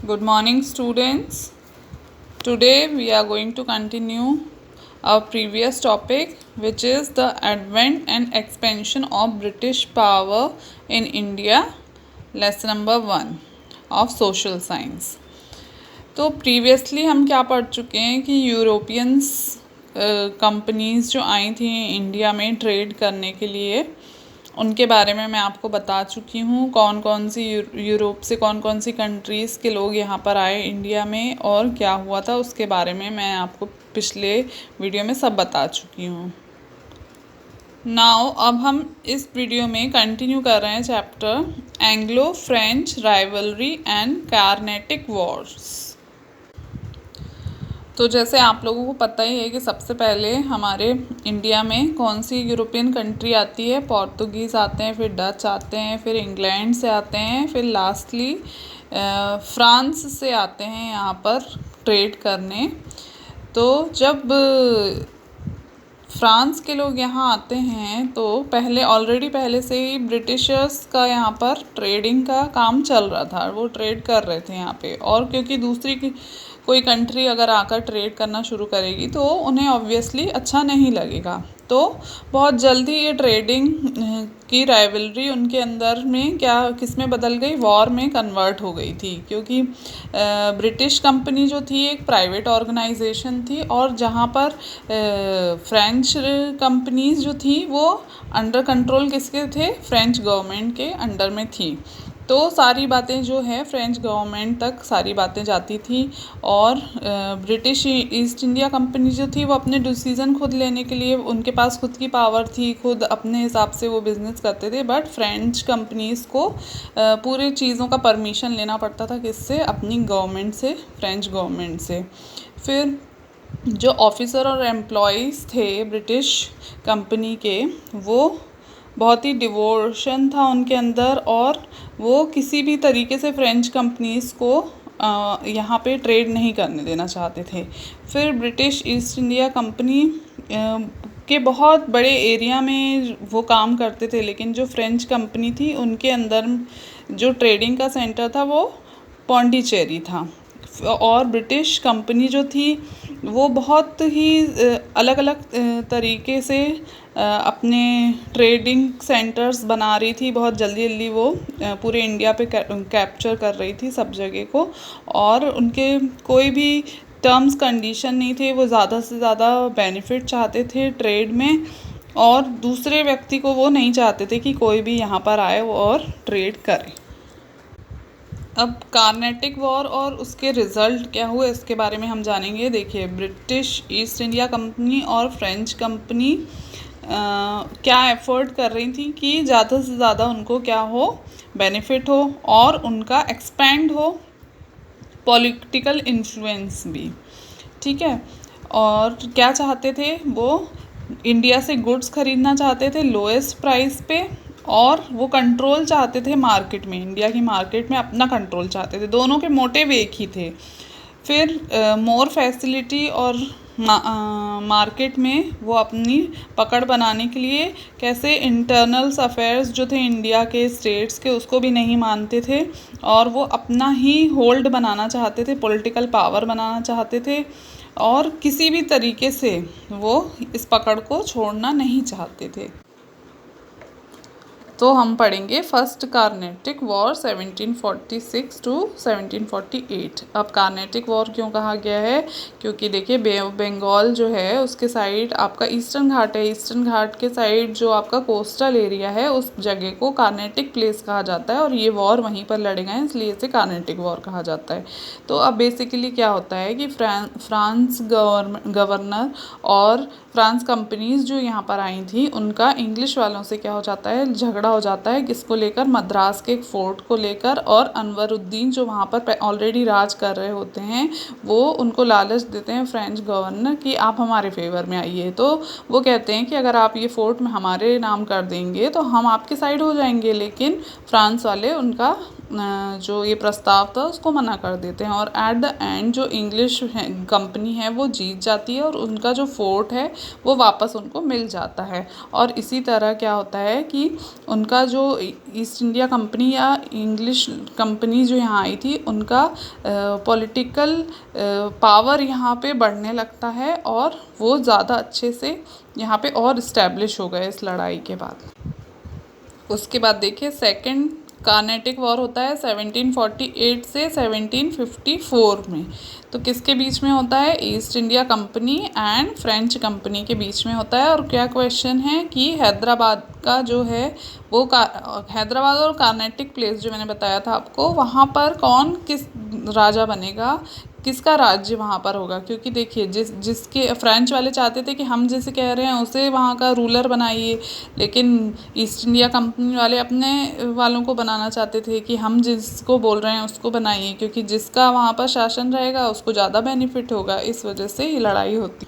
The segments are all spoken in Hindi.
Good morning, students. Today we are going to continue our previous topic, which is the advent and expansion of British power in India. Lesson number 1 of social science. तो प्रीवियसली हम क्या पढ़ चुके हैं कि यूरोपियंस कंपनीज़ जो आई थी इंडिया में ट्रेड करने के लिए, उनके बारे में मैं आपको बता चुकी हूँ। कौन कौन सी यूरोप से कौन कौन सी कंट्रीज़ के लोग यहाँ पर आए इंडिया में और क्या हुआ था उसके बारे में मैं आपको पिछले वीडियो में सब बता चुकी हूँ। नाउ अब हम इस वीडियो में कंटिन्यू कर रहे हैं chapter Anglo French rivalry and Carnatic Wars. तो जैसे आप लोगों को पता ही है कि सबसे पहले हमारे इंडिया में कौन सी यूरोपियन कंट्री आती है, पोर्तुगीज़ आते हैं, फिर डच आते हैं, फिर इंग्लैंड से आते हैं, फिर लास्टली फ्रांस से आते हैं यहाँ पर ट्रेड करने। तो जब फ्रांस के लोग यहाँ आते हैं तो पहले से ही ब्रिटिशर्स का यहाँ पर ट्रेडिंग का काम चल रहा था, वो ट्रेड कर रहे थे यहाँ पे। और क्योंकि दूसरी कोई कंट्री अगर आकर ट्रेड करना शुरू करेगी तो उन्हें ऑब्वियसली अच्छा नहीं लगेगा। तो बहुत जल्दी ये ट्रेडिंग की राइवलरी उनके अंदर में किस में बदल गई, वॉर में कन्वर्ट हो गई थी। क्योंकि ब्रिटिश कंपनी जो थी एक प्राइवेट ऑर्गेनाइजेशन थी और जहाँ पर फ्रेंच कंपनीज जो थी वो अंडर कंट्रोल किसके थे, फ्रेंच गवर्नमेंट के अंडर में थी। तो सारी बातें जो है फ्रेंच गवर्नमेंट तक सारी बातें जाती थी और ब्रिटिश ईस्ट इंडिया कंपनी जो थी वो अपने डिसीज़न खुद लेने के लिए उनके पास खुद की पावर थी, खुद अपने हिसाब से वो बिज़नेस करते थे। बट फ्रेंच कंपनीज़ को पूरे चीज़ों का परमिशन लेना पड़ता था, किससे, अपनी गवर्नमेंट से, फ्रेंच गवर्नमेंट से। फिर जो ऑफिसर और एम्प्लॉयज़ थे ब्रिटिश कंपनी के, वो बहुत ही डिवोशन था उनके अंदर और वो किसी भी तरीके से फ्रेंच कंपनीज़ को यहाँ पे ट्रेड नहीं करने देना चाहते थे। फिर ब्रिटिश ईस्ट इंडिया कंपनी के बहुत बड़े एरिया में वो काम करते थे, लेकिन जो फ्रेंच कंपनी थी उनके अंदर जो ट्रेडिंग का सेंटर था वो पौंडीचेरी था। और ब्रिटिश कंपनी जो थी वो बहुत ही अलग अलग तरीके से अपने ट्रेडिंग सेंटर्स बना रही थी। बहुत जल्दी जल्दी वो पूरे इंडिया पे कैप्चर कर रही थी सब जगह को, और उनके कोई भी टर्म्स कंडीशन नहीं थे। वो ज़्यादा से ज़्यादा बेनिफिट चाहते थे ट्रेड में और दूसरे व्यक्ति को वो नहीं चाहते थे कि कोई भी यहाँ पर आए और ट्रेड करे। अब कार्नेटिक वॉर और उसके रिज़ल्ट क्या हुए इसके बारे में हम जानेंगे। देखिए, ब्रिटिश ईस्ट इंडिया कंपनी और फ्रेंच कंपनी क्या एफ़र्ट कर रही थी कि ज़्यादा से ज़्यादा उनको क्या हो, बेनिफिट हो और उनका एक्सपेंड हो, पॉलिटिकल इन्फ्लुएंस भी, ठीक है। और क्या चाहते थे, वो इंडिया से गुड्स ख़रीदना चाहते थे लोएस्ट प्राइस पे और वो कंट्रोल चाहते थे मार्केट में, इंडिया की मार्केट में अपना कंट्रोल चाहते थे। दोनों के मोटिव एक ही थे। फिर मोर फैसिलिटी और मार्केट में वो अपनी पकड़ बनाने के लिए कैसे इंटरनल्स अफेयर्स जो थे इंडिया के स्टेट्स के उसको भी नहीं मानते थे और वो अपना ही होल्ड बनाना चाहते थे, पॉलिटिकल पावर बनाना चाहते थे और किसी भी तरीके से वो इस पकड़ को छोड़ना नहीं चाहते थे। तो हम पढ़ेंगे फर्स्ट कार्नेटिक वॉर 1746 टू 1748। अब कार्नेटिक वॉर क्यों कहा गया है, क्योंकि देखिए बंगाल जो है उसके साइड आपका ईस्टर्न घाट है, ईस्टर्न घाट के साइड जो आपका कोस्टल एरिया है उस जगह को कार्नेटिक प्लेस कहा जाता है और ये वॉर वहीं पर लड़े गए हैं, इसलिए इसे कार्नेटिक वॉर कहा जाता है। तो अब बेसिकली क्या होता है कि फ्रांस गवर्नर और फ्रांस कंपनीज़ जो यहाँ पर आई थी उनका इंग्लिश वालों से क्या हो जाता है, झगड़ा हो जाता है। किसको लेकर, मद्रास के एक फोर्ट को लेकर। और अनवरुद्दीन जो वहाँ पर ऑलरेडी राज कर रहे होते हैं वो उनको लालच देते हैं फ्रेंच गवर्नर कि आप हमारे फेवर में आइए। तो वो कहते हैं कि अगर आप ये फोर्ट में हमारे नाम कर देंगे तो हम आपके साइड हो जाएंगे, लेकिन फ्रांस वाले उनका जो ये प्रस्ताव था उसको मना कर देते हैं, और एट द एंड जो इंग्लिश कंपनी है वो जीत जाती है और उनका जो फोर्ट है वो वापस उनको मिल जाता है। और इसी तरह क्या होता है कि उनका जो ईस्ट इंडिया कंपनी या इंग्लिश कंपनी जो यहाँ आई थी उनका पॉलिटिकल पावर यहाँ पे बढ़ने लगता है और वो ज़्यादा अच्छे से यहाँ पे और इस्टेब्लिश हो गए इस लड़ाई के बाद। उसके बाद देखिए सेकंड कार्नेटिक वॉर होता है 1748 से 1754 में। तो किसके बीच में होता है? East India company and French company के बीच में होता है। और क्या क्वेश्चन है कि हैदराबाद का जो है वो हैदराबाद और कार्नेटिक प्लेस जो मैंने बताया था आपको, वहाँ पर कौन किस राजा बनेगा, किसका राज्य वहाँ पर होगा। क्योंकि देखिए जिसके फ्रेंच वाले चाहते थे कि हम जैसे कह रहे हैं उसे वहाँ का रूलर बनाइए, लेकिन ईस्ट इंडिया कंपनी वाले अपने वालों को बनाना चाहते थे कि हम जिसको बोल रहे हैं उसको बनाइए, क्योंकि जिसका वहाँ पर शासन रहेगा उसको ज़्यादा बेनिफिट होगा। इस वजह से ये लड़ाई होती।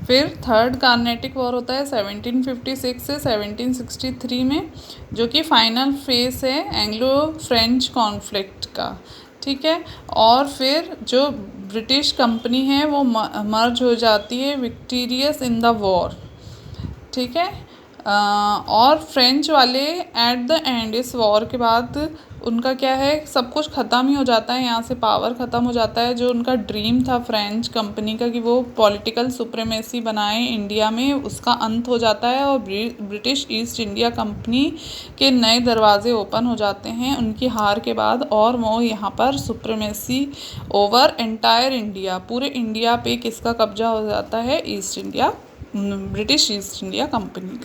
फिर थर्ड कार्नेटिक वॉर होता है 1756 से 1763 में, जो कि फाइनल फेस है एंग्लो फ्रेंच कॉन्फ्लिक्ट का। ठीक है। और फिर जो ब्रिटिश कंपनी है वो मर्ज हो जाती है विक्टोरियस इन द वॉर। ठीक है। और फ्रेंच वाले एट द एंड इस वॉर के बाद उनका क्या है, सब कुछ ख़त्म ही हो जाता है, यहाँ से पावर ख़त्म हो जाता है। जो उनका ड्रीम था फ्रेंच कंपनी का कि वो पॉलिटिकल सुप्रीमेसी बनाए इंडिया में, उसका अंत हो जाता है और ब्रिटिश ईस्ट इंडिया कंपनी के नए दरवाजे ओपन हो जाते हैं उनकी हार के बाद, और वो यहाँ पर सुप्रीमेसी ओवर एंटायर इंडिया, पूरे इंडिया पे किसका कब्जा हो जाता है? East India, British east India company का।